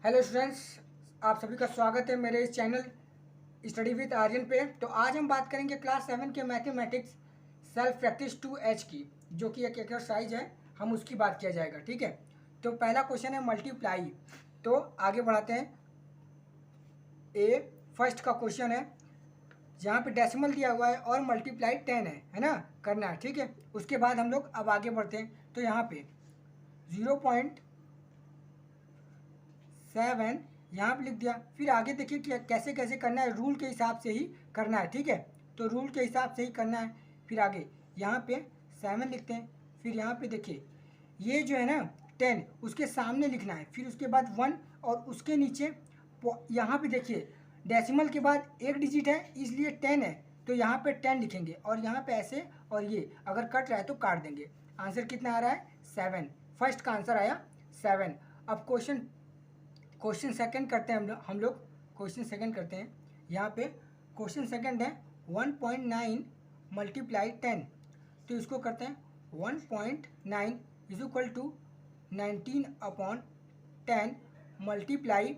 Hello students, आप सभी का स्वागत है मेरे इस चैनल स्टडी विद आर्यन पे। तो आज हम बात करेंगे क्लास 7 के मैथमेटिक्स सेल्फ प्रैक्टिस 2H की, जो कि एक एक्सरसाइज है, हम उसकी बात किया जाएगा। ठीक है, तो पहला क्वेश्चन है मल्टीप्लाई। तो आगे बढ़ाते हैं। फर्स्ट का क्वेश्चन है, जहाँ पे डेसिमल दिया हुआ है और मल्टीप्लाई 10 है ना, करना है। ठीक है, उसके बाद हम लोग अब आगे बढ़ते हैं। तो यहाँ पे 0.7 यहाँ पे लिख दिया। फिर आगे देखिए कि कैसे कैसे करना है, रूल के हिसाब से ही करना है। ठीक है, तो रूल के हिसाब से ही करना है। फिर आगे यहाँ पे 7 लिखते हैं। फिर यहाँ पे देखिए ये जो है ना 10, उसके सामने लिखना है। फिर उसके बाद 1 और उसके नीचे यहाँ पे देखिए डेसिमल के बाद एक डिजिट है, इसलिए 10 है, तो यहाँ पे 10 लिखेंगे। और यहाँ पे ऐसे, और ये अगर कट रहा है तो काट देंगे। आंसर कितना आ रहा है? 7। फर्स्ट का आंसर आया 7। अब क्वेश्चन सेकंड करते हैं हम लोग क्वेश्चन सेकंड करते हैं। यहाँ पे क्वेश्चन सेकंड है 1.9 मल्टीप्लाई 10। तो इसको करते हैं 1.9 इज इक्वल टू 19/10 मल्टीप्लाई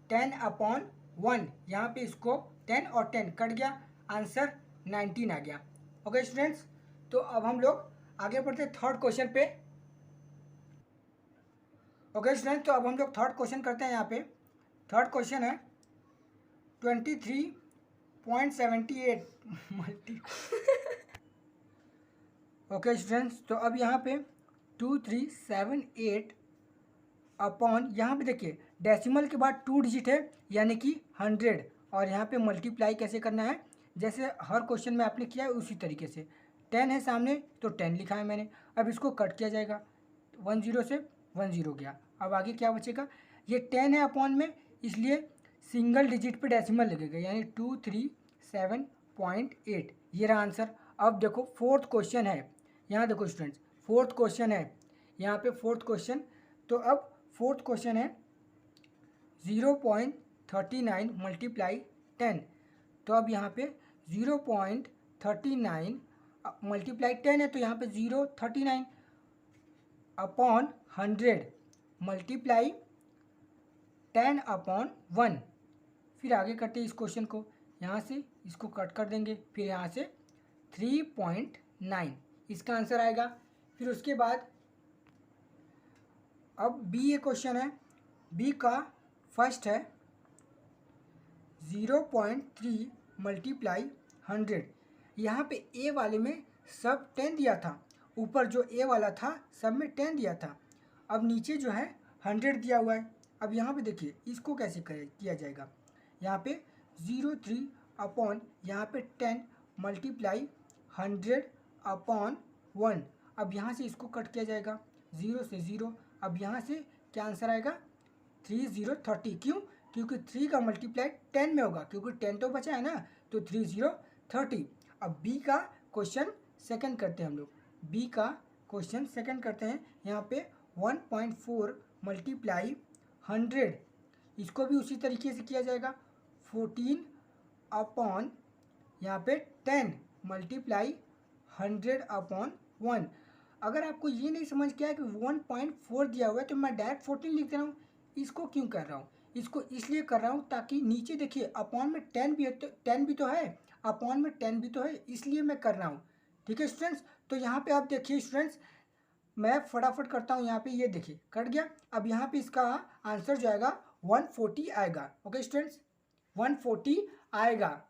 10/1। यहाँ पे इसको 10 और 10 कट गया, आंसर 19 आ गया। ओके स्टूडेंट्स, तो अब हम लोग आगे बढ़ते हैं थर्ड क्वेश्चन पे। ओके स्टूडेंट, तो अब हम लोग थर्ड क्वेश्चन करते हैं। यहाँ पे थर्ड क्वेश्चन है 23.78 मल्टी। ओके स्टूडेंट्स, तो अब यहाँ पे 2378 अपॉन, यहाँ पे देखिए डेसिमल के बाद 2 डिजिट है, यानी कि 100। और यहाँ पे मल्टीप्लाई कैसे करना है, जैसे हर क्वेश्चन में आपने किया है उसी तरीके से। 10 है सामने तो 10 लिखा है मैंने। अब इसको कट किया जाएगा, 10 से 10 गया। अब आगे क्या बचेगा? ये 10 है अपॉन में, इसलिए सिंगल डिजिट पे डेसिमल लगेगा, यानी 237.8। ये रहा आंसर। अब देखो फोर्थ क्वेश्चन है, यहाँ देखो स्टूडेंट्स फोर्थ क्वेश्चन है, यहाँ पे फोर्थ क्वेश्चन। तो अब फोर्थ क्वेश्चन है 0.39 मल्टीप्लाई 10। तो अब यहाँ पे 0.39 मल्टीप्लाई 10 है, तो यहाँ पे 0.39 अपॉन 100 मल्टीप्लाई 10/1। फिर आगे करते हैं इस क्वेश्चन को, यहाँ से इसको कट कर देंगे, फिर यहाँ से 3.9 इसका आंसर आएगा। फिर उसके बाद अब बी ए क्वेश्चन है। बी का फर्स्ट है 0.3 मल्टीप्लाई 100। यहाँ पे ए वाले में सब 10 दिया था, ऊपर जो ए वाला था सब में 10 दिया था। अब नीचे जो है 100 दिया हुआ है। अब यहाँ पे देखिए इसको कैसे किया जाएगा। यहाँ पे 0.3 अपॉन यहाँ पे 10 मल्टीप्लाई 100/1। अब यहाँ से इसको कट किया जाएगा, 0 से 0। अब यहाँ से क्या आंसर आएगा? 3030। क्यों? क्योंकि 3 का मल्टीप्लाई 10 में होगा, क्योंकि 10 तो बचा है ना, तो 3030। अब बी का क्वेश्चन सेकंड करते हैं हम लोग। बी का क्वेश्चन सेकंड करते हैं। यहाँ पे 1.4 मल्टीप्लाई 100, इसको भी उसी तरीके से किया जाएगा। 14 अपॉन यहाँ पे 10 मल्टीप्लाई 100/1। अगर आपको ये नहीं समझ के आया कि 1.4 दिया हुआ है तो मैं डायरेक्ट 14 लिख दे रहा हूँ। इसको क्यों कर रहा हूँ? इसको इसलिए कर रहा हूँ ताकि नीचे देखिए अपॉन में 10 भी है, तो 10 भी तो है, अपॉन में 10 भी तो है, इसलिए मैं कर रहा हूँ। ठीक है स्टूडेंट्स, तो यहाँ पे आप देखिए स्टूडेंट्स, मैं फटाफट करता हूँ। यहाँ पे ये देखिए कट गया। अब यहाँ पे इसका आंसर जो आएगा 140 आएगा। ओके स्टूडेंट्स, 140 आएगा।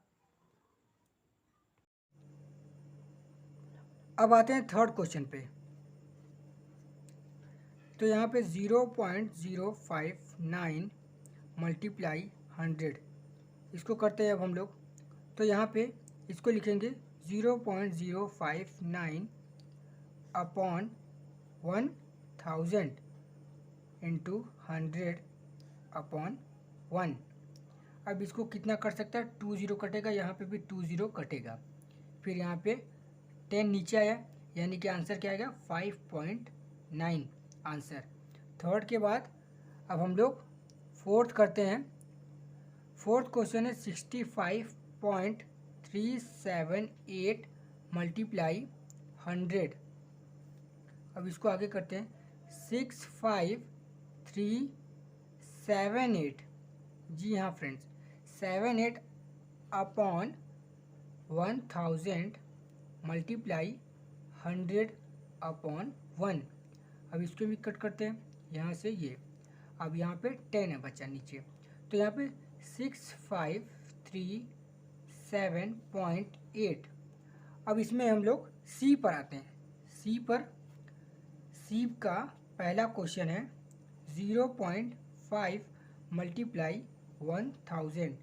अब आते हैं थर्ड क्वेश्चन पे। तो यहाँ पे 0.059 मल्टीप्लाई 100, इसको करते हैं अब हम लोग। तो यहाँ पे इसको लिखेंगे 0.059 अपॉन 1000 इंटू 100/1। अब इसको कितना कर सकता है? 20 कटेगा, यहाँ पे भी 20 कटेगा। फिर यहाँ पे 10 नीचे आया, यानी कि आंसर क्या आएगा? 5.9 आंसर। थर्ड के बाद अब हम लोग फोर्थ करते हैं। फोर्थ क्वेश्चन है 65.378 मल्टीप्लाई 100। अब इसको आगे करते हैं। 65.378 78, जी हाँ फ्रेंड्स, 78 अपॉन 1000 मल्टीप्लाई 100 अपॉन 1। अब इसको भी कट करते हैं यहाँ से ये। अब यहाँ पे 10 है बचा नीचे, तो यहाँ पे 6537.8। अब इसमें हम लोग सी पर आते हैं। सी पर, सी का पहला क्वेश्चन है 0.5 मल्टीप्लाई 1000।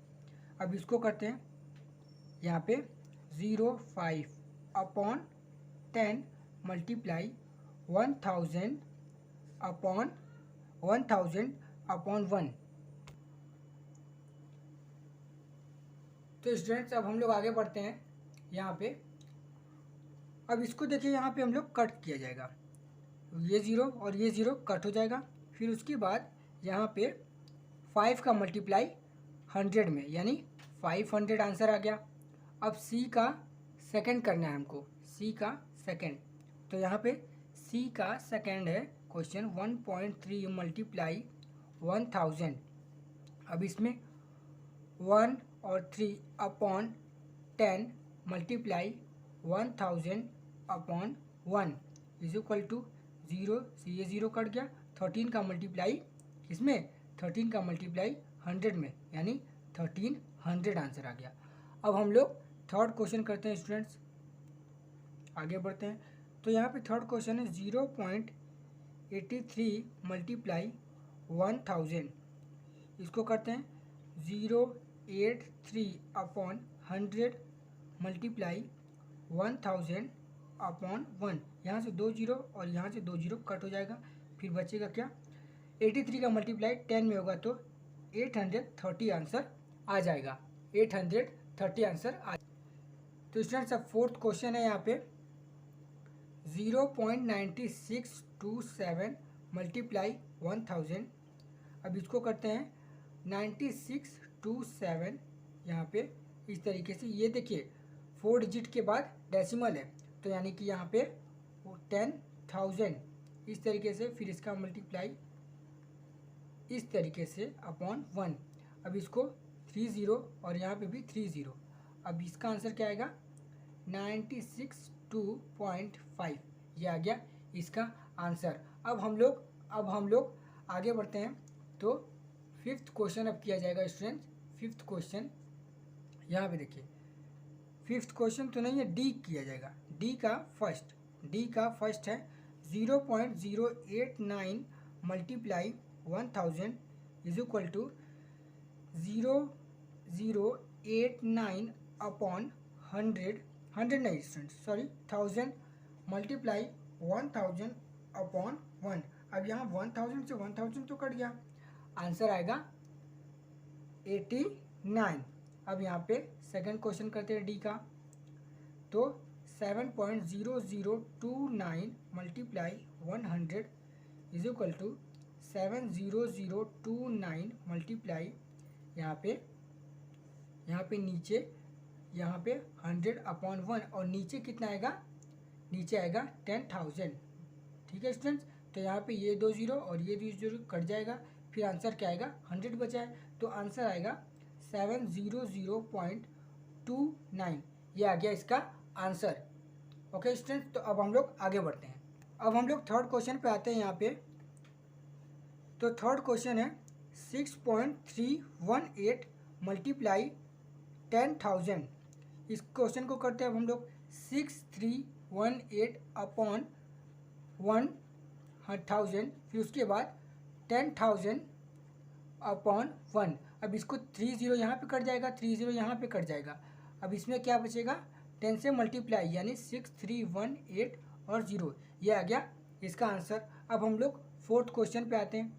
अब इसको करते हैं यहाँ पे 0.5 अपॉन 10 मल्टीप्लाई 1000 अपॉन 1। तो स्टूडेंट्स अब हम लोग आगे बढ़ते हैं यहाँ पे। अब इसको देखिए, यहाँ पे हम लोग कट किया जाएगा, ये 0 और ये 0 कट हो जाएगा। फिर उसके बाद यहाँ पे 5 का मल्टीप्लाई 100 में, यानी 500 आंसर आ गया। अब सी का सेकंड करना है हमको, सी का सेकंड। तो यहाँ पे सी का सेकंड है क्वेश्चन 1.3 मल्टीप्लाई 1000। अब इसमें 1 और 3 upon 10 multiply 1000 upon 1 is equal to 0 से ये 0 कट गया। 13 का मल्टीप्लाई इसमें, 13 का मल्टीप्लाई 100 में, यानी 1300 आंसर आ गया। अब हम लोग थर्ड क्वेश्चन करते हैं स्टूडेंट्स, आगे बढ़ते हैं। तो यहाँ पे थर्ड क्वेश्चन है 0.83 मल्टीप्लाई 1000। इसको करते हैं 0.83 अपॉन 100 मल्टीप्लाई 1000 अपॉन 1। यहाँ से 2 0 और यहाँ से 2 0 कट हो जाएगा। फिर बचेगा क्या, 83 का मल्टीप्लाई 10 में होगा तो 830 आंसर आ जाएगा। 830 आंसर आ। तो स्टूडेंट्स अब फोर्थ क्वेश्चन है यहाँ पे 0.9627 मल्टीप्लाई 1000। अब इसको करते हैं 9627, यहाँ पे इस तरीके से। ये देखिए 4 डिजिट के बाद डेसिमल है, तो यानी कि यहाँ पे 10,000 इस तरीके से। फिर इसका मल्टीप्लाई इस तरीके से अपॉन 1। अब इसको 30 और यहाँ पे भी 30। अब इसका आंसर क्या आएगा, 96.5। ये आ गया इसका आंसर। अब हम लोग आगे बढ़ते हैं। तो फिफ्थ क्वेश्चन अब किया जाएगा स्टूडेंट्स। फिफ्थ क्वेश्चन यहाँ पे देखिए, फिफ्थ क्वेश्चन तो नहीं है, डी किया जाएगा। डी का फर्स्ट है 0.089 multiply 1000 is equal to 0.089 upon 100 नहीं स्टूडेंट, सॉरी 1000 मल्टीप्लाई 1000 अपॉन 1। अब यहाँ 1000 से 1000 तो कट गया, आंसर आएगा 89। अब यहाँ पे सेकंड क्वेश्चन करते हैं डी का। तो 7.0029 multiply 100 is equal to 70029 multiply यहाँ पे नीचे यहाँ पे 100 अपॉन 1 और नीचे कितना आएगा, नीचे आएगा 10,000। ठीक है स्टूडेंट्स, तो यहाँ पे ये 2 0 और ये 2 0 कट जाएगा। फिर आंसर क्या आएगा, 100 बचा है, तो आंसर आएगा 700.29। ये आ गया इसका आंसर। ओके स्टूडेंट्स, तो अब हम लोग आगे बढ़ते हैं। अब हम लोग थर्ड क्वेश्चन पे आते हैं यहाँ पे। तो थर्ड क्वेश्चन है 6.318 मल्टीप्लाई 10,000। इस क्वेश्चन को करते हैं अब हम लोग 6318 अपॉन 1000, फिर उसके बाद 10,000 अपॉन 1। अब इसको 30 यहाँ पे कट जाएगा, 30 यहाँ पे कट जाएगा। अब इसमें क्या बचेगा, 10 से मल्टीप्लाई, यानी 6318 और 0, ये आ गया इसका आंसर। अब हम लोग फोर्थ क्वेश्चन पे आते हैं।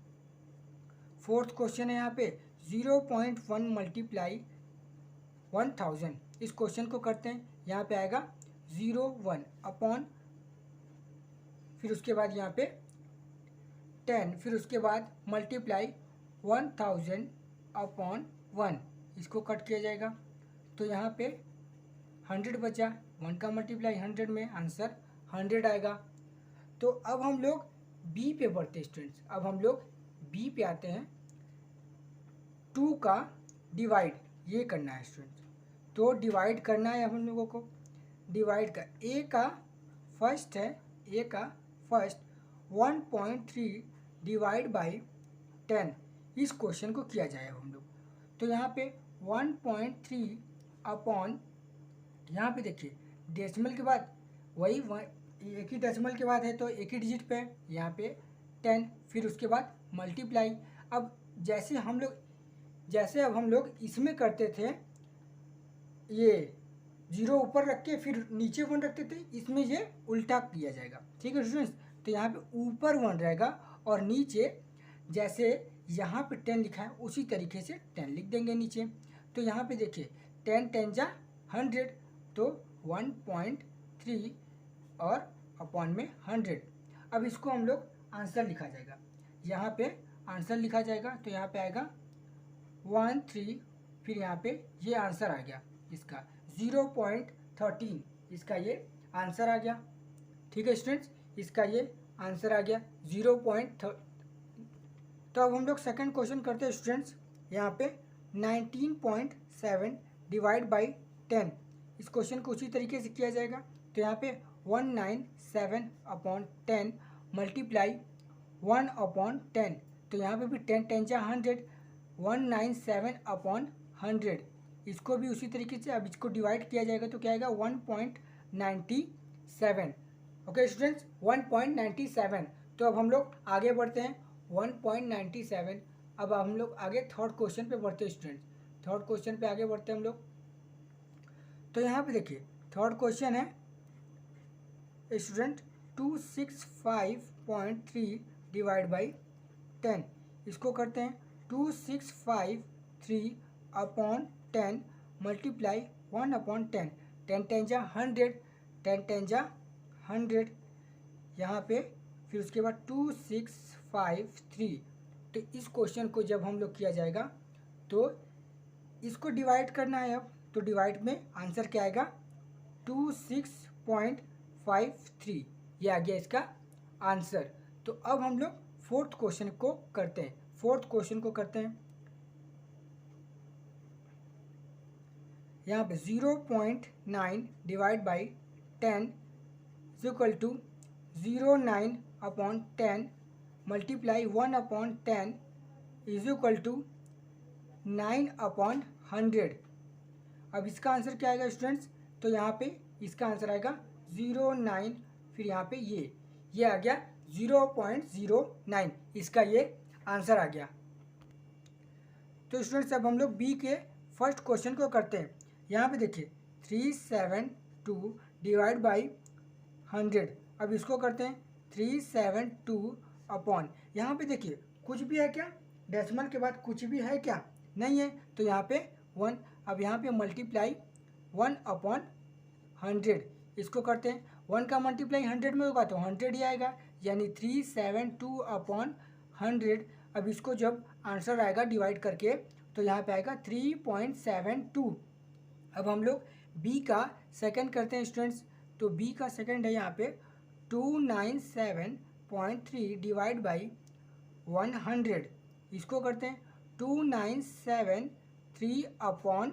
फोर्थ क्वेश्चन है यहाँ पे 0.1 मल्टीप्लाई 1000। इस क्वेश्चन को करते हैं, यहाँ पे आएगा 0.1 अपॉन, फिर उसके बाद यहाँ पे 10, फिर उसके बाद मल्टीप्लाई 1000 अपॉन 1। इसको कट किया जाएगा, तो यहाँ पे 100 बचा, 1 का मल्टीप्लाई 100 में, आंसर 100 आएगा। तो अब हम लोग बी पे बढ़ते हैं स्टूडेंट्स। अब हम लोग बी पे आते हैं। 2 का डिवाइड ये करना है स्टूडेंट्स। तो डिवाइड करना है हम लोगों को, डिवाइड का ए का फर्स्ट है, ए का फर्स्ट 1.3 डिवाइड बाई 10 इस क्वेश्चन को किया जाएगा हम लोग। तो यहाँ पे 1.3 अपॉन, यहाँ पे देखिए डेसिमल के बाद वही एक ही डेसिमल के बाद है तो एक ही डिजिट पे है, यहाँ पे 10, फिर उसके बाद मल्टीप्लाई। अब जैसे अब हम लोग इसमें करते थे, ये 0 ऊपर रख के फिर नीचे 1 रखते थे, इसमें ये उल्टा किया जाएगा। ठीक है स्टूडेंट्स, तो यहाँ पे ऊपर 1 रहेगा और नीचे जैसे यहाँ पे 10 लिखा है उसी तरीके से 10 लिख देंगे नीचे। तो यहाँ पे देखिए 10 10 जा 100, तो 1.3 और अपॉन में 100। अब इसको हम लोग आंसर लिखा जाएगा, यहाँ पे आंसर लिखा जाएगा। तो यहाँ पे आएगा 13, फिर यहाँ पे ये आंसर आ गया इसका 0.13, इसका ये आंसर आ गया। ठीक है स्टूडेंट्स, इसका ये आंसर आ गया 0.13। तो अब हम लोग सेकंड क्वेश्चन करते हैं स्टूडेंट्स। यहाँ पे 19.7 डिवाइड बाई 10 इस क्वेश्चन को उसी तरीके से किया जाएगा। तो यहाँ पे 197 अपॉन 10 मल्टीप्लाई 1 अपॉन 10, तो यहाँ पे भी 10 10 जा 100, 197 अपॉन 100 इसको भी उसी तरीके से अब इसको डिवाइड किया जाएगा। तो क्या आएगा 1.97। Okay students, 1.97। तो अब हम लोग आगे बढ़ते हैं 1.97। अब हम लोग आगे थर्ड क्वेश्चन पे बढ़ते हैं स्टूडेंट्स, थर्ड क्वेश्चन पे आगे बढ़ते हैं हम लोग। तो यहाँ पे देखिए थर्ड क्वेश्चन है स्टूडेंट 265.3 डिवाइड बाई 10, इसको करते हैं 265 अपॉन 10 मल्टीप्लाई 1 अपॉन 10, 10 10 जा 100, 10 10 जा 100 यहाँ पे, फिर उसके बाद 2653। तो इस क्वेश्चन को जब हम लोग किया जाएगा तो इसको डिवाइड करना है। अब तो डिवाइड में आंसर क्या आएगा 26.53, ये आ गया इसका आंसर। तो अब हम लोग फोर्थ क्वेश्चन को करते हैं, फोर्थ क्वेश्चन को करते हैं। यहाँ पे 0.9 divide by 10 is equal to 0.9 upon 10 multiply 1 upon 10 is equal to 9 upon 100। अब इसका आंसर क्या आएगा स्टूडेंट्स? तो यहाँ पे इसका आंसर आएगा 0.9, फिर यहाँ पे ये आ गया 0.09, इसका ये आंसर आ गया। तो स्टूडेंट्स अब हम लोग बी के फर्स्ट क्वेश्चन को करते हैं। यहाँ पे देखिए 372 डिवाइड बाई 100, अब इसको करते हैं 372 अपॉन, यहाँ पे देखिए कुछ भी है क्या, डेसिमल के बाद कुछ भी है क्या, नहीं है, तो यहाँ पे 1। अब यहाँ पे मल्टीप्लाई 1 अपॉन 100, इसको करते हैं 1 का मल्टीप्लाई 100 में होगा तो 100 ही आएगा, यानी 372 अपॉन 100। अब इसको जब आंसर आएगा डिवाइड करके तो यहाँ पे आएगा 3.72। अब हम लोग बी का सेकंड करते हैं स्टूडेंट्स। तो बी का सेकंड है यहाँ पे 297.3 डिवाइड बाई 100, इसको करते हैं 297 अपॉन,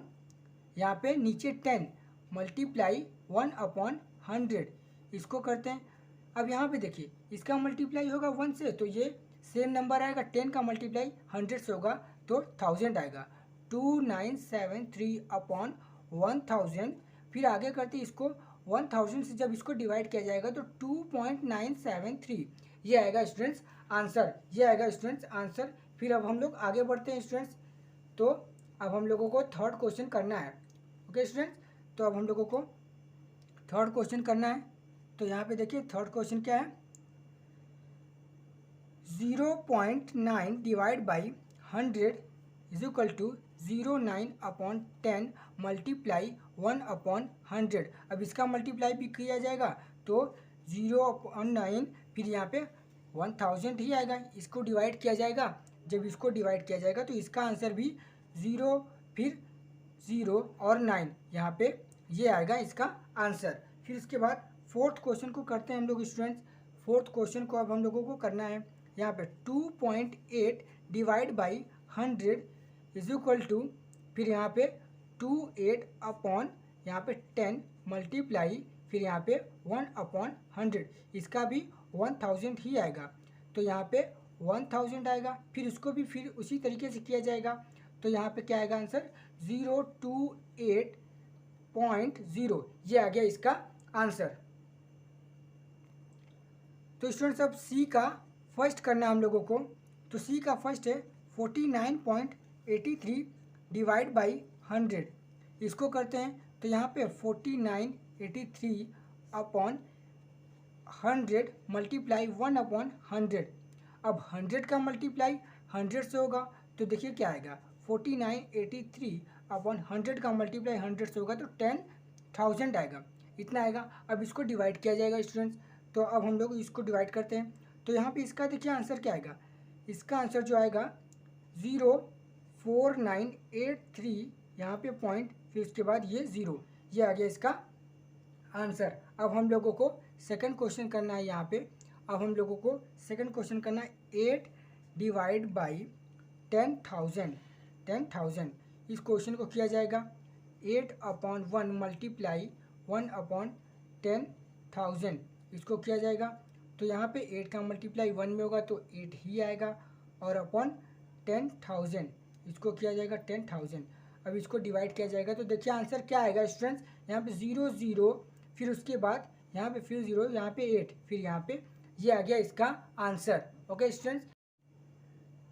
यहाँ पे नीचे 10 मल्टीप्लाई 1 अपॉन 100, इसको करते हैं। अब यहाँ पे देखिए इसका मल्टीप्लाई होगा 1 से तो ये सेम नंबर आएगा, 10 का मल्टीप्लाई 100 से होगा तो 1000 आएगा, 2973 अपॉन 1000। फिर आगे करते इसको 1000 से जब इसको डिवाइड किया जाएगा तो 2.973, ये आएगा स्टूडेंट्स आंसर, ये आएगा स्टूडेंट्स आंसर। फिर अब हम लोग आगे बढ़ते हैं स्टूडेंट्स। तो अब हम लोगों को थर्ड क्वेश्चन करना है। ओके स्टूडेंट्स, तो अब हम लोगों को थर्ड क्वेश्चन करना है। तो यहाँ पे देखिए थर्ड क्वेश्चन क्या है, 0.9 divide by 100 is equal to 0.9 upon 10 multiply 1 upon 100। अब इसका मल्टीप्लाई भी किया जाएगा तो 0.9, फिर यहाँ पे 1000 ही आएगा, इसको डिवाइड किया जाएगा। जब इसको डिवाइड किया जाएगा तो इसका आंसर भी 0, फिर 0 और 9, यहाँ पे ये आएगा इसका आंसर। फिर इसके बाद फोर्थ क्वेश्चन को करते हैं हम लोग स्टूडेंट्स। फोर्थ क्वेश्चन को अब हम लोगों को करना है। यहाँ पे 2.8 divide by 100 is equal to फिर यहाँ पे 28 अपॉन यहाँ पे 10 मल्टीप्लाई फिर यहाँ पे 1/100, इसका भी 1000 ही आएगा। तो यहाँ पे 1000 आएगा, फिर उसको भी फिर उसी तरीके से किया जाएगा। तो यहाँ पे क्या आएगा आंसर 028.0, ये आ गया इसका आंसर। तो स्टूडेंट्स अब सी का फर्स्ट करना है हम लोगों को। तो सी का फर्स्ट है 49.83 डिवाइड बाई 100, इसको करते हैं। तो यहाँ पे 4983 अपॉन 100 मल्टीप्लाई 1/100। अब 100 का मल्टीप्लाई 100 से होगा, तो देखिए क्या आएगा 4983 अपॉन 100 का मल्टीप्लाई 100 से होगा तो 10,000 आएगा, इतना आएगा। अब इसको डिवाइड किया जाएगा स्टूडेंट्स। तो अब हम लोग इसको डिवाइड करते हैं। तो यहाँ पे इसका देखिए आंसर क्या आएगा, इसका आंसर जो आएगा 04983, यहाँ पे पॉइंट फिर उसके बाद ये 0, ये आ गया इसका आंसर। अब हम लोगों को सेकंड क्वेश्चन करना है यहाँ पे। अब हम लोगों को सेकंड क्वेश्चन करना है 8 डिवाइड बाई 10,000। इस क्वेश्चन को किया जाएगा 8/1 मल्टीप्लाई 1/10,000, इसको किया जाएगा। तो यहाँ पे 8 का मल्टीप्लाई 1 में होगा तो 8 ही आएगा, और अपॉन 10,000 इसको किया जाएगा 10,000। अब इसको डिवाइड किया जाएगा तो देखिए आंसर क्या आएगा स्टूडेंट्स, यहाँ पे 0 0 फिर उसके बाद यहाँ पे फिर 0, यहाँ पे 8 फिर यहाँ पे, ये आ गया इसका आंसर। ओके स्टूडेंट्स,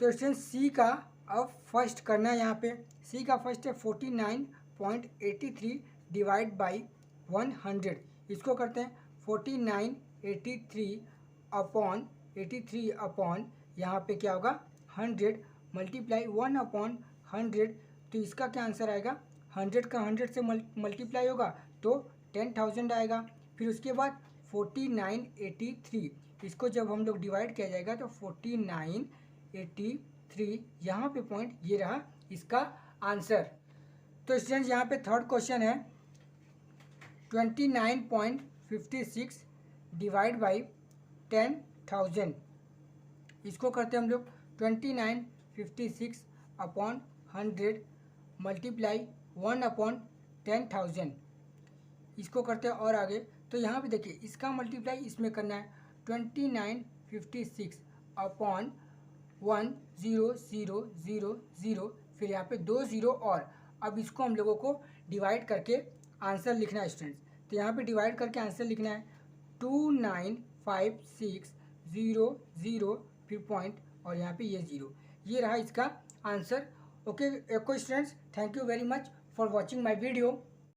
तो स्टूडेंट्स सी का अब फर्स्ट करना है। यहाँ पे सी का फर्स्ट है 49.83 डिवाइड बाई 100, इसको करते हैं 4983 अपॉन 83 अपॉन यहाँ पे क्या होगा 100 मल्टीप्लाई 1/100। तो इसका क्या आंसर आएगा, 100 का 100 से मल्टीप्लाई होगा तो 10,000 आएगा। फिर उसके बाद 4983, इसको जब हम लोग डिवाइड किया जाएगा तो 4983 यहाँ पे पॉइंट, ये रहा इसका आंसर। तो स्टूडेंट्स यहाँ पे थर्ड क्वेश्चन है 29.56 डिवाइड बाई 10,000, इसको करते हैं हम लोग 2956 अपॉन 100 मल्टीप्लाई 1/10,000, इसको करते हैं और आगे। तो यहाँ पे देखिए इसका मल्टीप्लाई इसमें करना है 2956 अपॉन 10000, फिर यहाँ पे 2 0 और। अब इसको हम लोगों को डिवाइड करके आंसर लिखना है स्टूडेंट्स। तो यहाँ पे डिवाइड करके आंसर लिखना है 295600 फिर पॉइंट और यहाँ पे ये 0, ये रहा इसका answer. Okay students, thank you very much for watching my video.